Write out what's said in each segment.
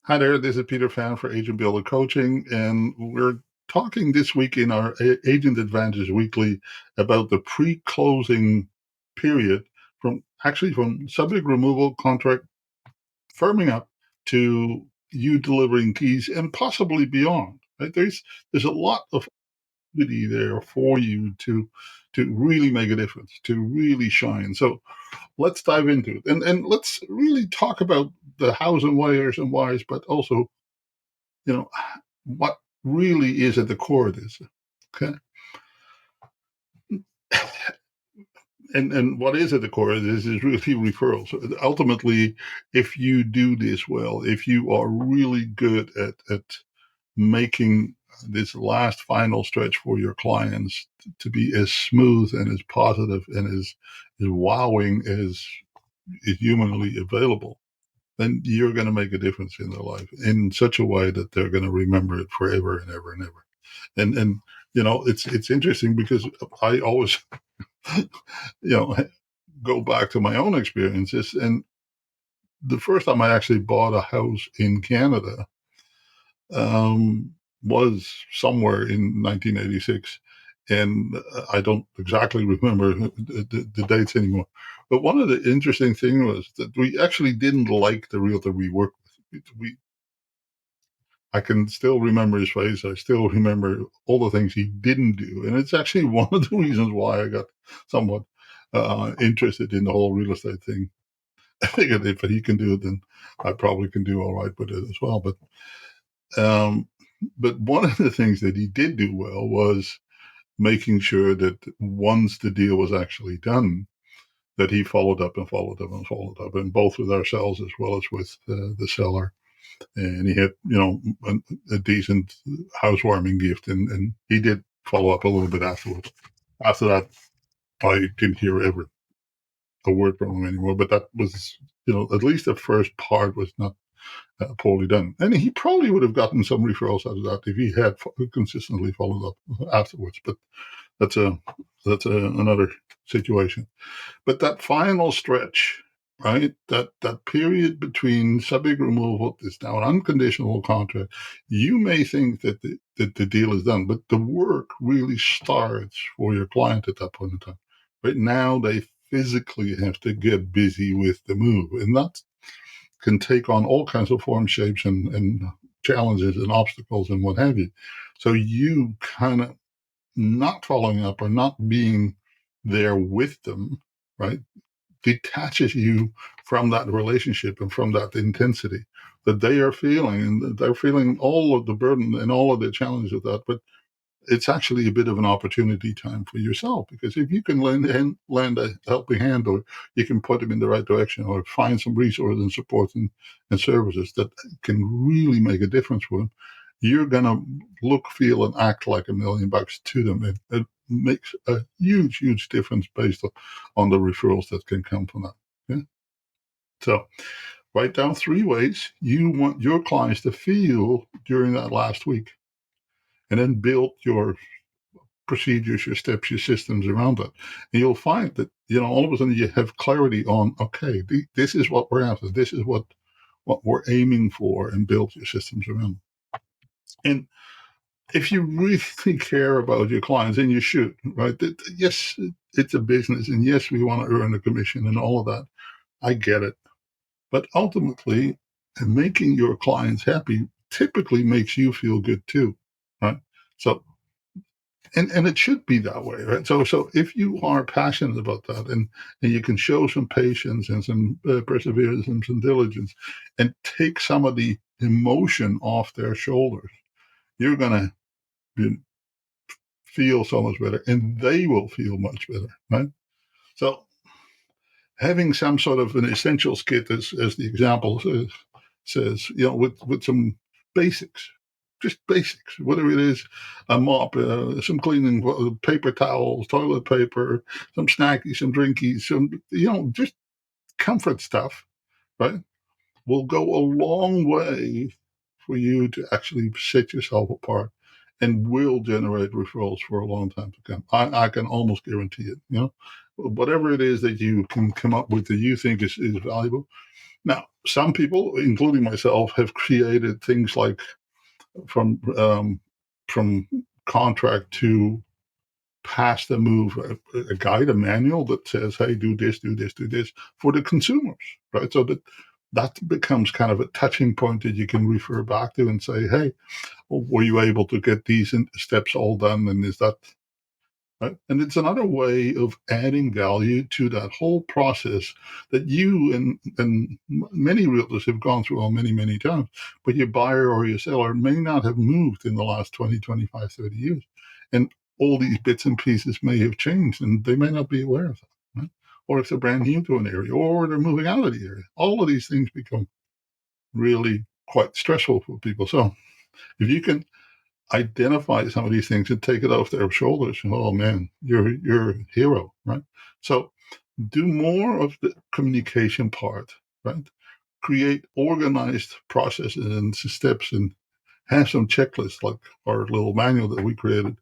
Hi there, this is Peter Fan for Agent Builder Coaching, and we're talking this week in our Agent Advantage Weekly about the pre-closing period from subject removal contract firming up to you delivering keys and possibly beyond. Right? There's a lot of opportunity there for you to really make a difference, to really shine. So let's dive into it, and let's really talk about the hows and wheres and whys, but also you know what really is at the core of this. Okay. And what is at the core of this is really referrals. Ultimately, if you do this well, if you are really good at making this last final stretch for your clients to be as smooth and as positive and as wowing as is humanly available, then you're going to make a difference in their life in such a way that they're going to remember it forever and ever and ever. And it's interesting because I always you know go back to my own experiences, and the first time I actually bought a house in Canada um, was somewhere in 1986, and I don't exactly remember the dates anymore. But one of the interesting things was that we actually didn't like the realtor we worked with. I can still remember his face. I still remember all the things he didn't do. And it's actually one of the reasons why I got somewhat interested in the whole real estate thing. I figured if he can do it, then I probably can do all right with it as well. Um, but one of the things that he did do well was making sure that once the deal was actually done, that he followed up and followed up and followed up, and both with ourselves as well as with the seller. And he had a decent housewarming gift, and he did follow up a little bit afterwards. After that, I didn't hear ever a word from him anymore. But that was, at least the first part was not poorly done, and he probably would have gotten some referrals out of that if he had consistently followed up afterwards. But that's a another situation. But that final stretch, right? That period between subject removal is now an unconditional contract. You may think that the deal is done, but the work really starts for your client at that point in time. Right now, they physically have to get busy with the move, and that can take on all kinds of forms, shapes, and challenges and obstacles and what have you. So you kind of not following up or not being there with them, right, detaches you from that relationship and from that intensity that they are feeling. And they're feeling all of the burden and all of the challenges of that. But it's actually a bit of an opportunity time for yourself, because if you can lend a helping hand, or you can put them in the right direction, or find some resources and support and services that can really make a difference for them, you're going to look, feel, and act like $1,000,000 to them. It makes a huge, huge difference based on the referrals that can come from that. Yeah? So write down 3 ways you want your clients to feel during that last week, and then build your procedures, your steps, your systems around that. And you'll find that, all of a sudden you have clarity on, okay, this is what we're after. This is what we're aiming for, and build your systems around. And if you really care about your clients, and you should, right? Yes, it's a business, and yes, we want to earn a commission and all of that. I get it. But ultimately, making your clients happy typically makes you feel good too, right? So and it should be that way, right? So if you are passionate about that, and you can show some patience and some perseverance and some diligence, and take some of the emotion off their shoulders, you're gonna feel so much better, and they will feel much better, right? So having some sort of an essentials kit, as the example says, with some basics, just basics, whatever it is, a mop, some cleaning, paper towels, toilet paper, some snackies, some drinkies, some, just comfort stuff, right, will go a long way for you to actually set yourself apart, and will generate referrals for a long time to come. I can almost guarantee it. Whatever it is that you can come up with that you think is valuable, Now, some people, including myself, have created things like from from contract to pass the move a guide, a manual that says, "Hey, do this, do this, do this," for the consumers, right? So that becomes kind of a touching point that you can refer back to and say, "Hey, were you able to get these steps all done? And is that right?" And it's another way of adding value to that whole process that you and many realtors have gone through many, many times. But your buyer or your seller may not have moved in the last 20, 25, 30 years. And all these bits and pieces may have changed and they may not be aware of that. Right? Or if they're brand new to an area or they're moving out of the area, all of these things become really quite stressful for people. So if you can identify some of these things and take it off their shoulders. Oh man, you're a hero, right? So do more of the communication part, right? Create organized processes and steps and have some checklists like our little manual that we created,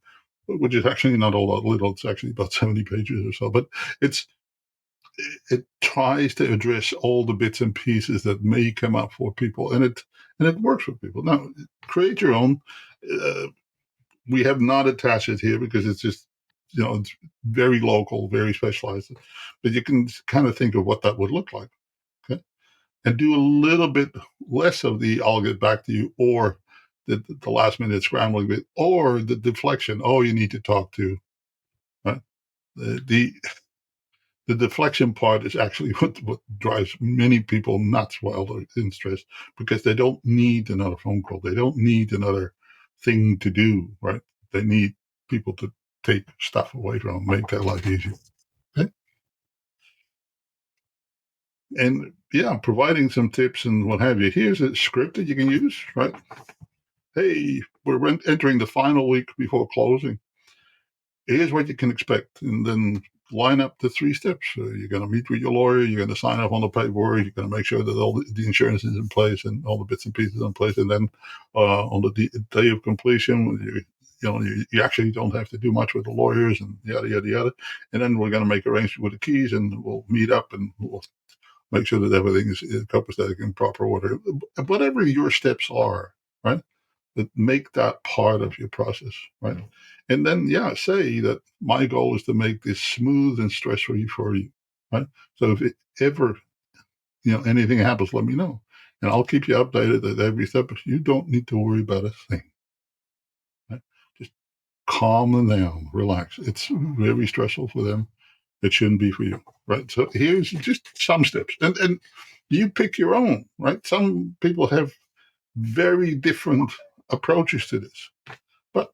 which is actually not all that little, it's actually about 70 pages or so, but it's it tries to address all the bits and pieces that may come up for people and it works for people. Now create your own. Uh, we have not attached it here because it's just, it's very local, very specialized. But you can kind of think of what that would look like, okay? And do a little bit less of the "I'll get back to you" or the last minute scrambling bit or the deflection. Oh, you need to talk to, right? The the deflection part is actually what drives many people nuts while they're in stress because they don't need another phone call. They don't need another thing to do, right? They need people to take stuff away from them, make their life easier. Okay? And yeah, providing some tips and what have you. Here's a script that you can use, right? Hey, we're entering the final week before closing. Here's what you can expect. And then line up the three steps. You're going to meet with your lawyer. You're going to sign up on the paperwork. You're going to make sure that all the insurance is in place and all the bits and pieces in place. And then on the day of completion, you actually don't have to do much with the lawyers and yada, yada, yada. And then we're going to make arrangements with the keys and we'll meet up and we'll make sure that everything is copacetic in proper order. Whatever your steps are, right? That make that part of your process, right? And then, yeah, say that my goal is to make this smooth and stress-free for you, right? So if it ever, anything happens, let me know. And I'll keep you updated at every step. You don't need to worry about a thing, right? Just calm them down, relax. It's very stressful for them. It shouldn't be for you, right? So here's just some steps. And you pick your own, right? Some people have very different approaches to this. But,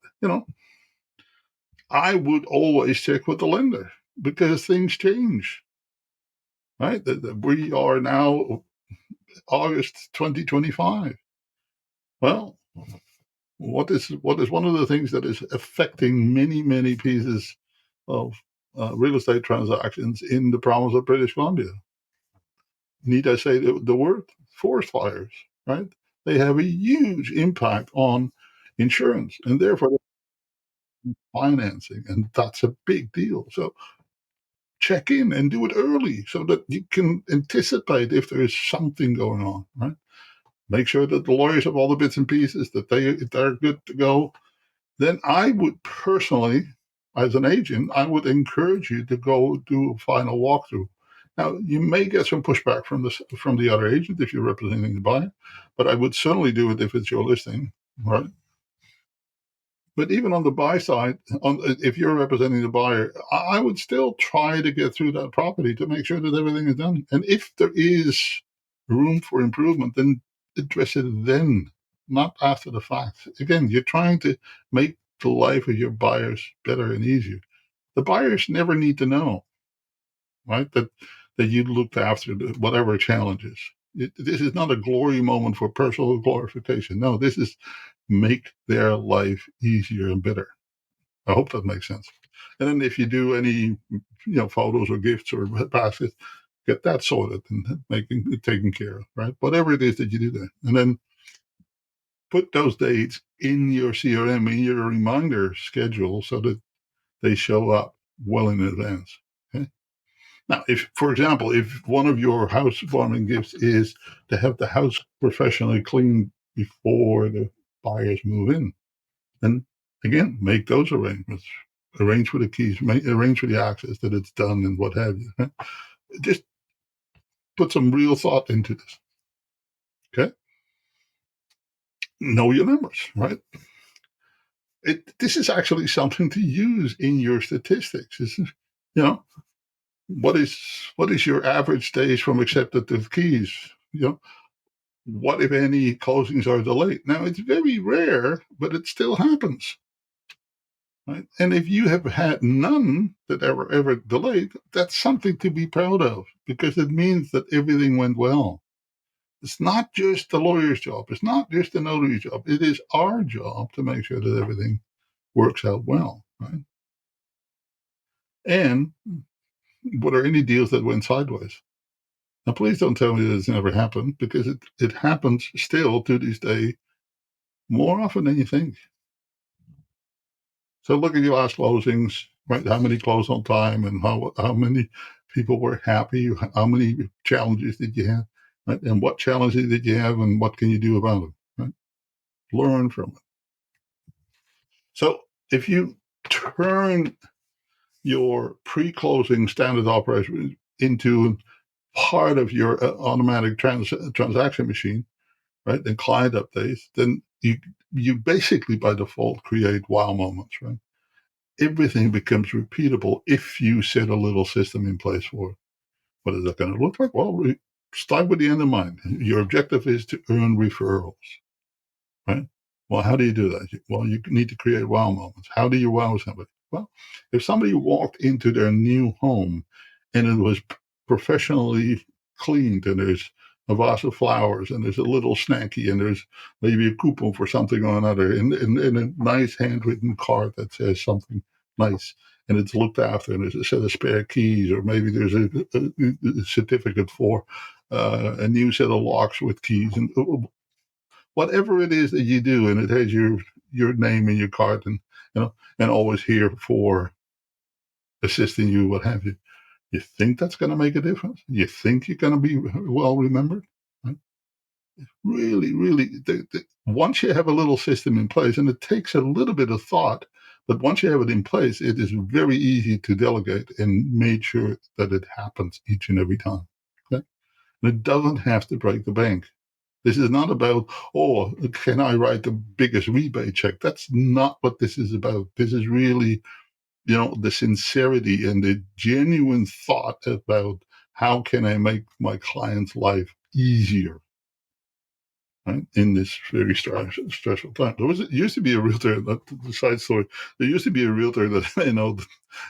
I would always check with the lender because things change, right? We are now August 2025. Well, what is one of the things that is affecting many, many pieces of real estate transactions in the province of British Columbia? Need I say the word? Forest fires, right? They have a huge impact on insurance and therefore financing, and that's a big deal. So check in and do it early so that you can anticipate if there is something going on, right? Make sure that the lawyers have all the bits and pieces, that they're good to go. Then I would personally, as an agent, I would encourage you to go do a final walkthrough. Now, you may get some pushback from the other agent if you're representing the buyer, but I would certainly do it if it's your listing, right? But even on the buy side, if you're representing the buyer, I would still try to get through that property to make sure that everything is done. And if there is room for improvement, then address it then, not after the fact. Again, you're trying to make the life of your buyers better and easier. The buyers never need to know, right, that you looked after whatever challenges. This is not a glory moment for personal glorification. No, this is make their life easier and better. I hope that makes sense. And then if you do any, photos or gifts or baskets, get that sorted and making it taken care of, right? Whatever it is that you do there. And then put those dates in your CRM, in your reminder schedule so that they show up well in advance. Okay. Now, if, for example, if one of your housewarming gifts is to have the house professionally cleaned before the buyers move in, then again, make those arrangements. Arrange for the keys, arrange for the access that it's done and what have you. Right? Just put some real thought into this. Okay. Know your numbers, right? This is actually something to use in your statistics. You know, what is your average days from accepted to keys? You know, what if any closings are delayed? Now it's very rare, but it still happens. Right? And if you have had none that ever delayed, that's something to be proud of because it means that everything went well. It's not just the lawyer's job. It's not just the notary's job. It is our job to make sure that everything works out well. Right? And what are any deals that went sideways? Now, please don't tell me that it's never happened because it happens still to this day more often than you think. So look at your last closings, right? How many closed on time and how many people were happy? How many challenges did you have? Right? And what challenges did you have and what can you do about them? Right? Learn from it. So if you turn your pre-closing standard operation into part of your automatic transaction machine, right, and client updates, then you basically by default create wow moments, right? Everything becomes repeatable if you set a little system in place for it. What is that going to look like? Well, start with the end in mind. Your objective is to earn referrals, right? Well, how do you do that? Well, you need to create wow moments. How do you wow somebody? Well, if somebody walked into their new home and it was professionally cleaned and there's a vase of flowers and there's a little snacky and there's maybe a coupon for something or another and a nice handwritten card that says something nice and it's looked after and there's a set of spare keys or maybe there's a certificate for a new set of locks with keys and whatever it is that you do, and it has your name and your card, and and always here for assisting you, what have you. You think that's going to make a difference? You think you're going to be well remembered? Right? Really, really. Once you have a little system in place, and it takes a little bit of thought, but once you have it in place, it is very easy to delegate and make sure that it happens each and every time. Okay? And it doesn't have to break the bank. This is not about, oh, can I write the biggest rebate check? That's not what this is about. This is really, the sincerity and the genuine thought about how can I make my client's life easier, right? In this very stressful time. It used to be a realtor, the side story, there used to be a realtor that,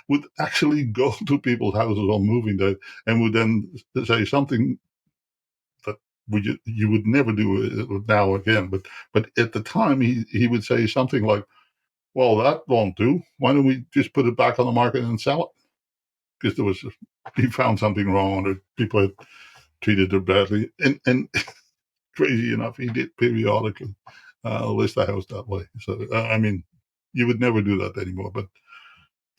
would actually go to people's houses on moving day and would then say something that you would never do it now again. But at the time, he would say something like, "Well, that won't do. Why don't we just put it back on the market and sell it?" Because he found something wrong or people had treated her badly. And crazy enough, he did periodically list the house that way. So I mean, you would never do that anymore. But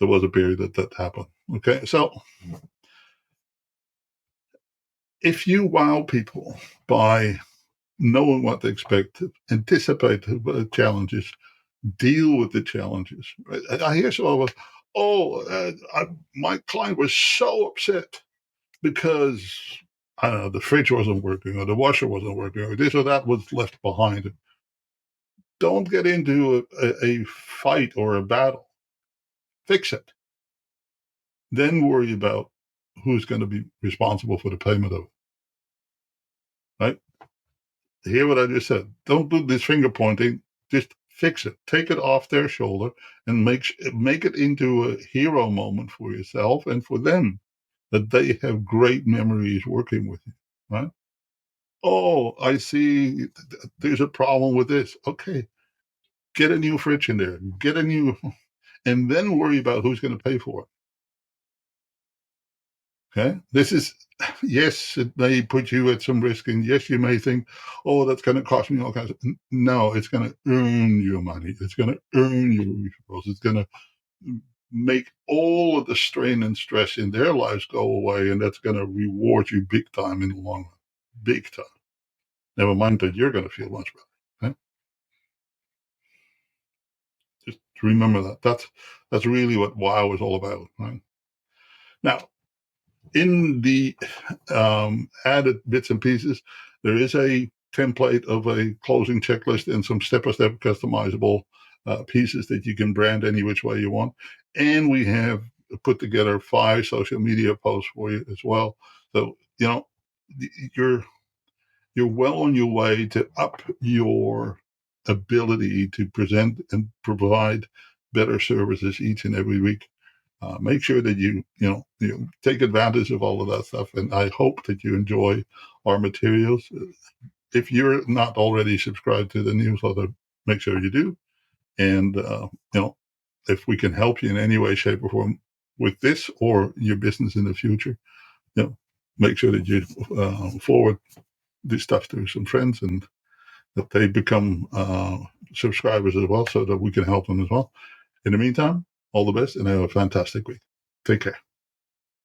there was a period that happened. Okay, so if you wow people by knowing what to expect, anticipate the challenges, deal with the challenges. Right? I hear so of, my client was so upset because I don't know the fridge wasn't working or the washer wasn't working or this or that was left behind. Don't get into a fight or a battle. Fix it. Then worry about who's going to be responsible for the payment of it. Right? Hear what I just said. Don't do this finger pointing. Just fix it. Take it off their shoulder and make it into a hero moment for yourself and for them that they have great memories working with you. Right? Oh, I see. There's a problem with this. Okay, get a new fridge in there. Get a new, and then worry about who's going to pay for it. Okay, this is yes, it may put you at some risk, and yes, you may think, oh, that's going to cost me all kinds of. No, it's going to earn your money. It's going to earn your referrals. It's going to make all of the strain and stress in their lives go away, and that's going to reward you big time in the long run. Big time. Never mind that you're going to feel much better. Right? Just remember that. That's really what WOW is all about. Right? Now, in the added bits and pieces, there is a template of a closing checklist and some step-by-step customizable pieces that you can brand any which way you want. And we have put together 5 social media posts for you as well. So, you're well on your way to up your ability to present and provide better services each and every week. Make sure that you take advantage of all of that stuff, and I hope that you enjoy our materials. If you're not already subscribed to the newsletter, make sure you do. And if we can help you in any way, shape, or form with this or your business in the future, make sure that you forward this stuff to some friends and that they become subscribers as well, so that we can help them as well. In the meantime, all the best and have a fantastic week. Take care.